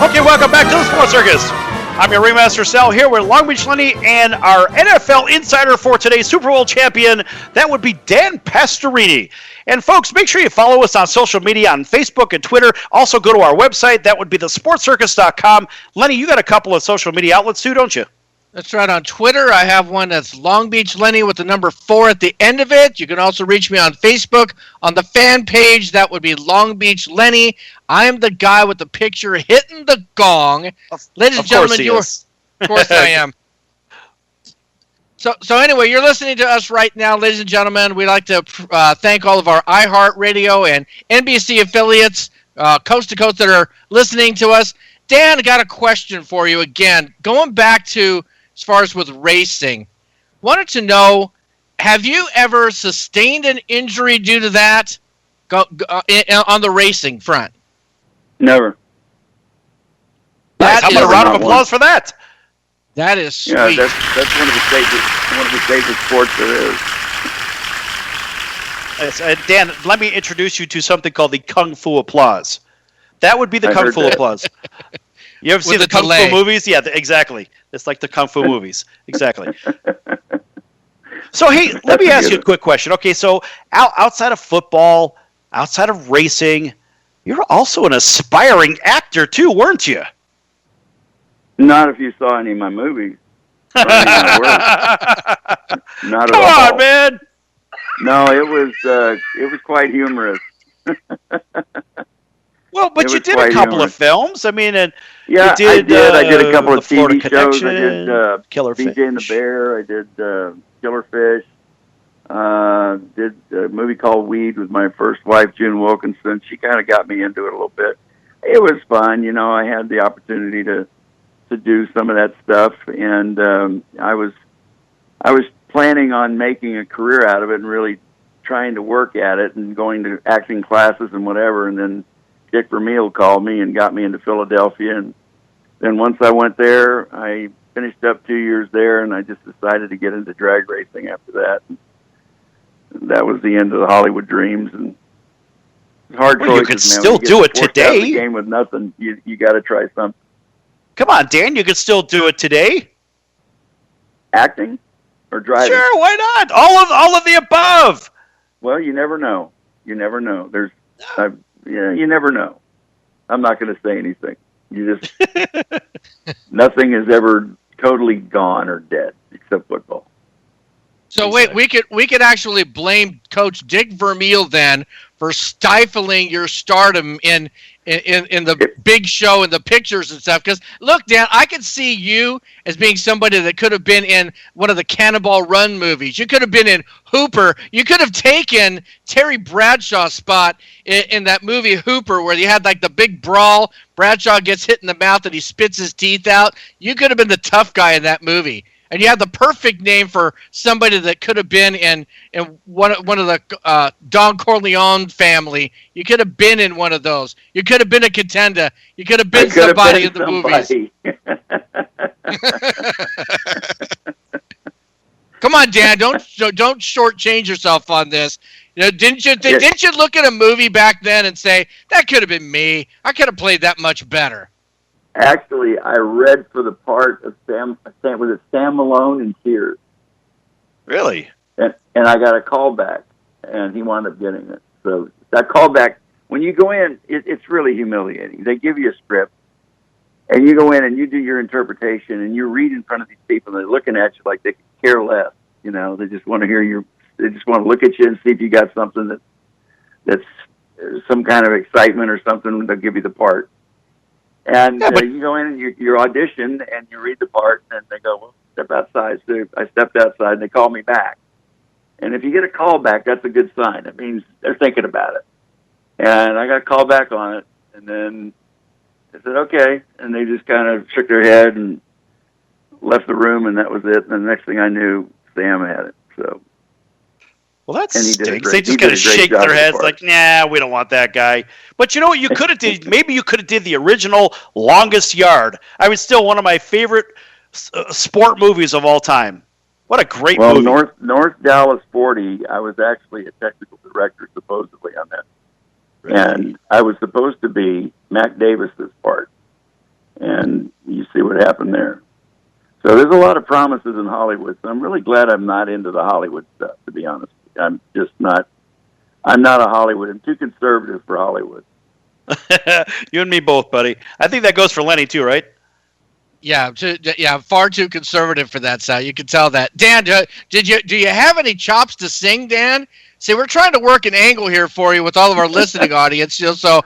Okay, welcome back to the Sports Circus. I'm your ringmaster Sal here with Long Beach Lenny and our NFL insider for today's Super Bowl champion. That would be Dan Pastorini. And folks, make sure you follow us on social media on Facebook and Twitter. Also go to our website. That would be thesportscircus.com. Lenny, you got a couple of social media outlets too, don't you? That's right. On Twitter, I have one that's Long Beach Lenny with the number 4 at the end of it. You can also reach me on Facebook. On the fan page, that would be Long Beach Lenny. I am the guy with the picture hitting the gong. Ladies and gentlemen, of course I am. So anyway, you're listening to us right now, ladies and gentlemen. We'd like to thank all of our iHeartRadio and NBC affiliates, coast to coast, that are listening to us. Dan, I got a question for you again. Going back to as far as with racing, wanted to know, have you ever sustained an injury due to that on the racing front? Never. Nice. How about a round of applause for that? That is sweet. Yeah, that's one of the safest sports there is. Dan, let me introduce you to something called the Kung Fu applause. That would be the Kung Fu applause. You ever see the Kung Fu movies? Yeah, exactly. It's like the Kung Fu movies. Exactly. So, hey, let me ask you a quick question. Okay, so outside of football, outside of racing, you're also an aspiring actor too, weren't you? Not if you saw any of my movies. Not at all. Come on, man. No, it was quite humorous. Well, but you did a couple of films. I mean, and yeah, you did, I did a couple of TV shows. Connection, I did Killer BJ Fish. and the Bear. I did Killer Fish. Did a movie called Weed with my first wife, June Wilkinson. She kind of got me into it a little bit. It was fun, you know. I had the opportunity to do some of that stuff, and I was planning on making a career out of it and really trying to work at it and going to acting classes and whatever. And then Dick Vermeil called me and got me into Philadelphia, and then once I went there, I finished up 2 years there, and I just decided to get into drag racing after that. And that was the end of the Hollywood dreams, and hard choices. You could still do it today. The game with nothing, you got to try something. Come on, Dan, you could still do it today. Acting or driving? Sure, why not? All of the above. Well, you never know. You never know. You never know. I'm not going to say anything. You just nothing is ever totally gone or dead except football. So wait, we could actually blame Coach Dick Vermeil then for stifling your stardom in the big show and the pictures and stuff. Because look, Dan, I could see you as being somebody that could have been in one of the Cannonball Run movies. You could have been in Hooper. You could have taken Terry Bradshaw's spot in that movie Hooper, where you had like the big brawl. Bradshaw gets hit in the mouth and he spits his teeth out. You could have been the tough guy in that movie. And you have the perfect name for somebody that could have been in one of the Don Corleone family. You could have been in one of those. You could have been a contender. You could have been somebody in the movies. Come on, Dan! Don't shortchange yourself on this. You know, didn't you look at a movie back then and say that could have been me? I could have played that much better. Actually, I read for the part of Sam Malone in Tears. Really? And I got a call back, and he wound up getting it. So that call back, when you go in, it's really humiliating. They give you a script, and you go in and you do your interpretation, and you read in front of these people, and they're looking at you like they could care less. You know, they just want to hear they just want to look at you and see if you got something that's some kind of excitement or something. They'll give you the part. And you go in and you audition and you read the part, and they go, well, step outside. So I stepped outside, and they call me back. And if you get a call back, that's a good sign. It means they're thinking about it. And I got a call back on it, and then I said, okay. And they just kind of shook their head and left the room, and that was it. And the next thing I knew, Sam had it. So, well, that and he did a stinks. great- They just he did kind a of great shake job their at the heads park. like, nah, we don't want that guy. But you know what you could have did? Maybe you could have did the original Longest Yard. I mean, still one of my favorite sport movies of all time. What a great movie. North Dallas 40, I was actually a technical director supposedly on that. Really? And I was supposed to be Mac Davis's part. And you see what happened there. So there's a lot of promises in Hollywood. So I'm really glad I'm not into the Hollywood stuff, to be honest. I'm not a Hollywood. I'm too conservative for Hollywood. You and me both, buddy. I think that goes for Lenny too, right? Yeah, far too conservative for that, Sal. You can tell that. Dan, do you have any chops to sing, Dan? See, we're trying to work an angle here for you with all of our listening audience. Now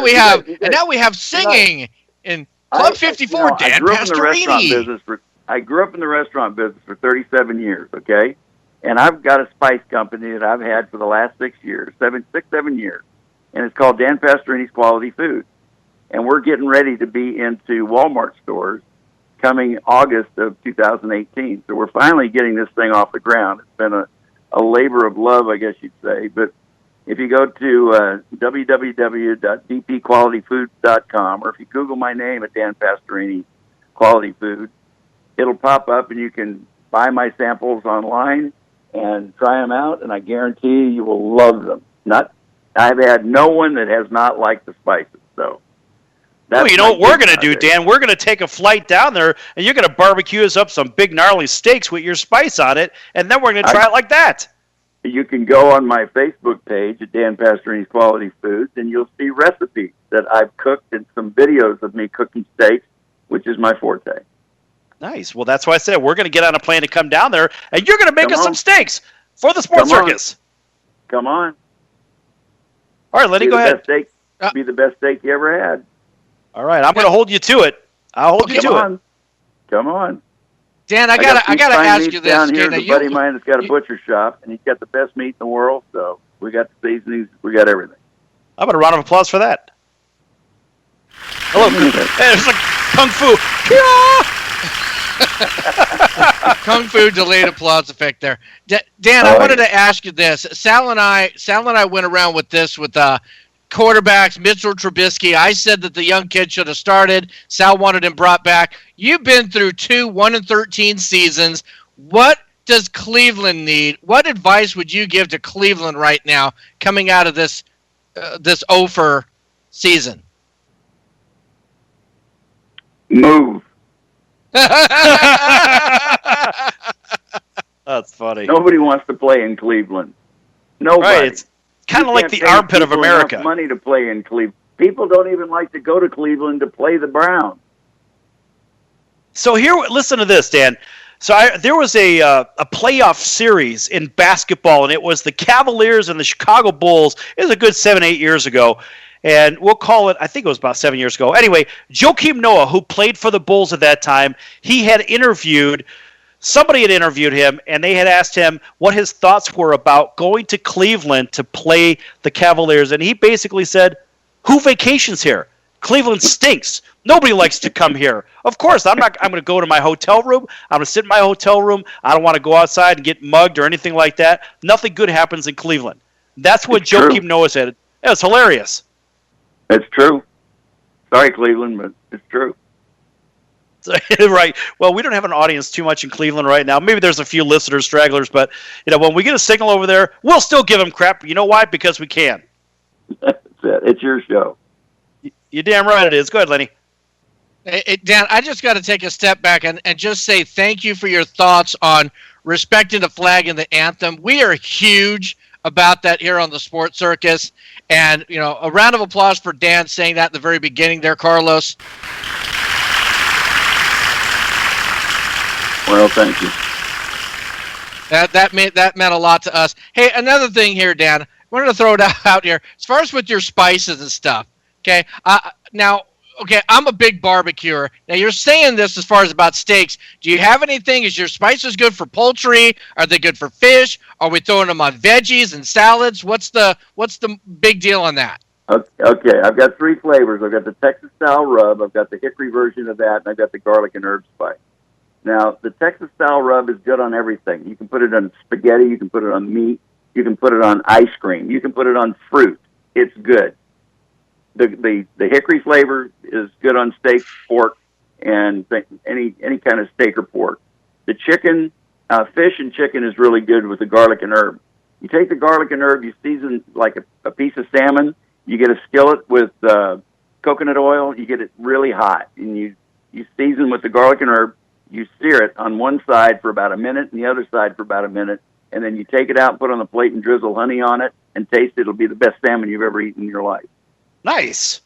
we have singing in Club 54. Dan I grew up in the restaurant Pastorini. business I grew up in the restaurant business for 37 years. Okay, and I've got a spice company that I've had for the last 7 years, and it's called Dan Pastorini's Quality Food. And we're getting ready to be into Walmart stores coming August of 2018. So we're finally getting this thing off the ground. It's been a labor of love, I guess you'd say. But if you go to www.dpqualityfoods.com, or if you Google my name at Dan Pastorini Quality Food, it'll pop up and you can buy my samples online and try them out, and I guarantee you will love them. I've had no one that has not liked the spices, so. Well, you know what we're going to do, Dan? We're going to take a flight down there, and you're going to barbecue us up some big gnarly steaks with your spice on it, and then we're going to try it like that. You can go on my Facebook page at Dan Pastorini's Quality Foods, and you'll see recipes that I've cooked and some videos of me cooking steaks, which is my forte. Nice. Well, that's why I said we're going to get on a plane to come down there, and you're going to make us some steaks for the Sports Circus. Come on. All right, Lenny, go ahead. Be the best steak you ever had. All right, I'm going to hold you to it. I'll hold you to it. Come on. Dan, I gotta ask you this. Down here, a buddy of mine that's got a butcher shop, and he's got the best meat in the world. So we got the seasonings, we got everything. How about a round of applause for that? Hello, it's like kung fu. Kung fu delayed applause effect there. Dan, I wanted to ask you this. Sal and I went around with this with quarterbacks, Mitchell Trubisky. I said that the young kid should have started. Sal wanted him brought back. You've been through 2 1-13 seasons. What does Cleveland need? What advice would you give to Cleveland right now coming out of this over season? Move. That's funny. Nobody wants to play in Cleveland. Nobody. Right, it's kind of like the armpit of America. Money to play in Cleveland. People don't even like to go to Cleveland to play the Browns. So here, listen to this, Dan. So there was a playoff series in basketball, and it was the Cavaliers and the Chicago Bulls. It was a good 7-8 years ago, and we'll call it, I think it was about 7 years ago. Anyway, Joakim Noah, who played for the Bulls at that time, somebody had interviewed him, and they had asked him what his thoughts were about going to Cleveland to play the Cavaliers, and he basically said, who vacations here? Cleveland stinks. Nobody likes to come here. Of course, I'm going to go to my hotel room. I'm going to sit in my hotel room. I don't want to go outside and get mugged or anything like that. Nothing good happens in Cleveland. That's what Joakim Noah said. It was hilarious. It's true. Sorry, Cleveland, but it's true. Right. Well, we don't have an audience too much in Cleveland right now. Maybe there's a few listeners, stragglers, but when we get a signal over there, we'll still give them crap. You know why? Because we can. That's it. It's your show. You're damn right it is. Go ahead, Lenny. Dan, I just got to take a step back and just say thank you for your thoughts on respecting the flag and the anthem. We are huge about that here on the Sports Circus. And, a round of applause for Dan saying that at the very beginning there, Carlos. Well, thank you. That meant a lot to us. Hey, another thing here, Dan. I wanted to throw it out here. As far as with your spices and stuff, okay? Now, okay, I'm a big barbecuer. Now, you're saying this as far as about steaks. Do you have anything? Is your spices good for poultry? Are they good for fish? Are we throwing them on veggies and salads? What's the big deal on that? Okay, I've got 3 flavors. I've got the Texas-style rub, I've got the hickory version of that, and I've got the garlic and herb spice. Now, the Texas-style rub is good on everything. You can put it on spaghetti, you can put it on meat, you can put it on ice cream, you can put it on fruit. It's good. The hickory flavor is good on steak, pork, and any kind of steak or pork. The chicken, fish and chicken is really good with the garlic and herb. You take the garlic and herb, you season like a piece of salmon, you get a skillet with coconut oil, you get it really hot, and you season with the garlic and herb, you sear it on one side for about a minute and the other side for about a minute, and then you take it out and put it on the plate and drizzle honey on it and taste it. It'll be the best salmon you've ever eaten in your life. Nice.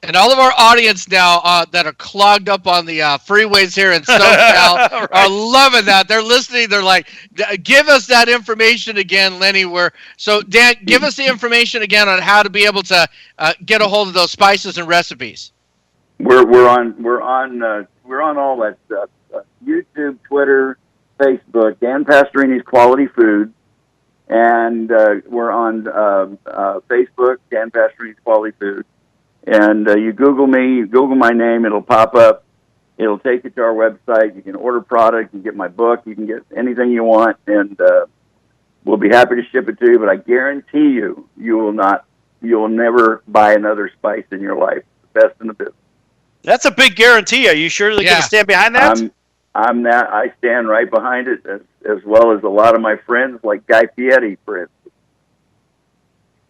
And all of our audience now that are clogged up on the freeways here in SoCal are loving that. They're listening. They're like, give us that information again, Lenny. So, Dan, give us the information again on how to be able to get a hold of those spices and recipes. We're on all that stuff. YouTube, Twitter, Facebook, Dan Pastorini's Quality Food. And we're on Facebook, Dan Pastorini's Quality Food. And you Google me, you Google my name, it'll pop up. It'll take you to our website. You can order product, you can get my book, you can get anything you want, and we'll be happy to ship it to you. But I guarantee you, you will never buy another spice in your life. The best in the business. That's a big guarantee. Are you sure you're going to stand behind that? I stand right behind it, as well as a lot of my friends, like Guy Fieri, for instance.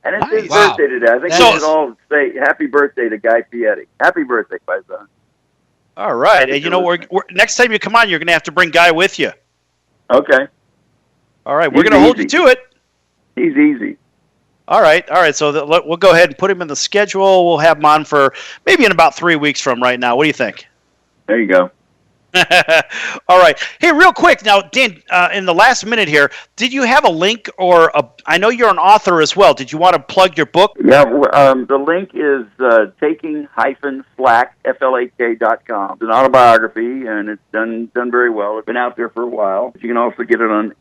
And it's his birthday today. I think we should all say happy birthday to Guy Fieri. Happy birthday, Paisan. All right. And you know, we're next time you come on, you're going to have to bring Guy with you. Okay. All right. We're going to hold you to it. He's easy. All right. So we'll go ahead and put him in the schedule. We'll have him on for maybe in about 3 weeks from right now. What do you think? There you go. All right. Hey, real quick now, Dan, in the last minute here, did you have a link I know you're an author as well. Did you want to plug your book? Yeah, the link is taking-flak.com. It's an autobiography, and it's done very well. It's been out there for a while. But you can also get it on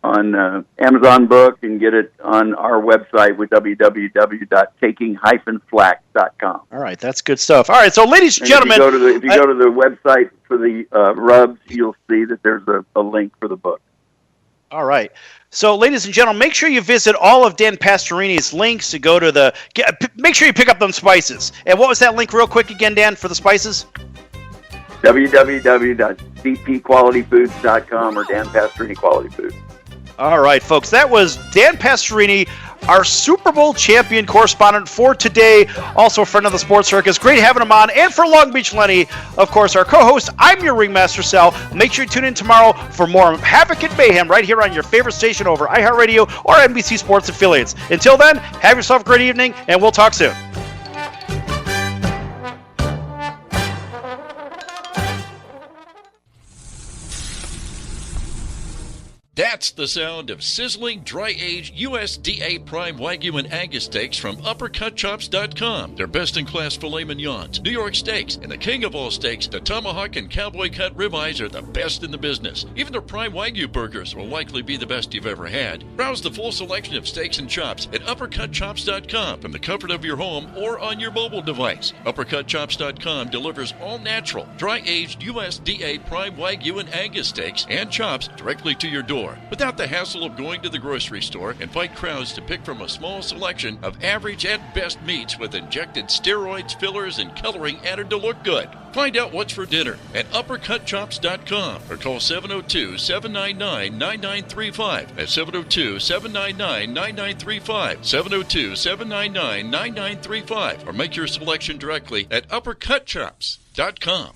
Amazon Book and get it on our website with www.taking-flak.com. All right, that's good stuff. All right, so ladies and gentlemen, if you go to the website for the rubs, you'll see that there's a link for the book. All right. So, ladies and gentlemen, make sure you visit all of Dan Pastorini's links to go to make sure you pick up them spices. And what was that link real quick again, Dan, for the spices? www.dpqualityfoods.com or Dan Pastorini Quality Foods. All right, folks. That was Dan Pastorini, our Super Bowl champion correspondent for today, also a friend of the Sports Circus. Great having him on. And for Long Beach Lenny, of course, our co-host, I'm your Ringmaster Sal. Make sure you tune in tomorrow for more Havoc and Mayhem right here on your favorite station over iHeartRadio or NBC Sports affiliates. Until then, have yourself a great evening, and we'll talk soon. That's the sound of sizzling, dry-aged USDA Prime Wagyu and Angus steaks from UppercutChops.com. Their best-in-class filet mignons, New York steaks, and the king of all steaks, the tomahawk and cowboy cut ribeyes are the best in the business. Even their Prime Wagyu burgers will likely be the best you've ever had. Browse the full selection of steaks and chops at UppercutChops.com from the comfort of your home or on your mobile device. UppercutChops.com delivers all-natural, dry-aged USDA Prime Wagyu and Angus steaks and chops directly to your door, without the hassle of going to the grocery store and fight crowds to pick from a small selection of average and best meats with injected steroids, fillers, and coloring added to look good. Find out what's for dinner at UppercutChops.com or call 702-799-9935. That's 702-799-9935. 702-799-9935. Or make your selection directly at UppercutChops.com.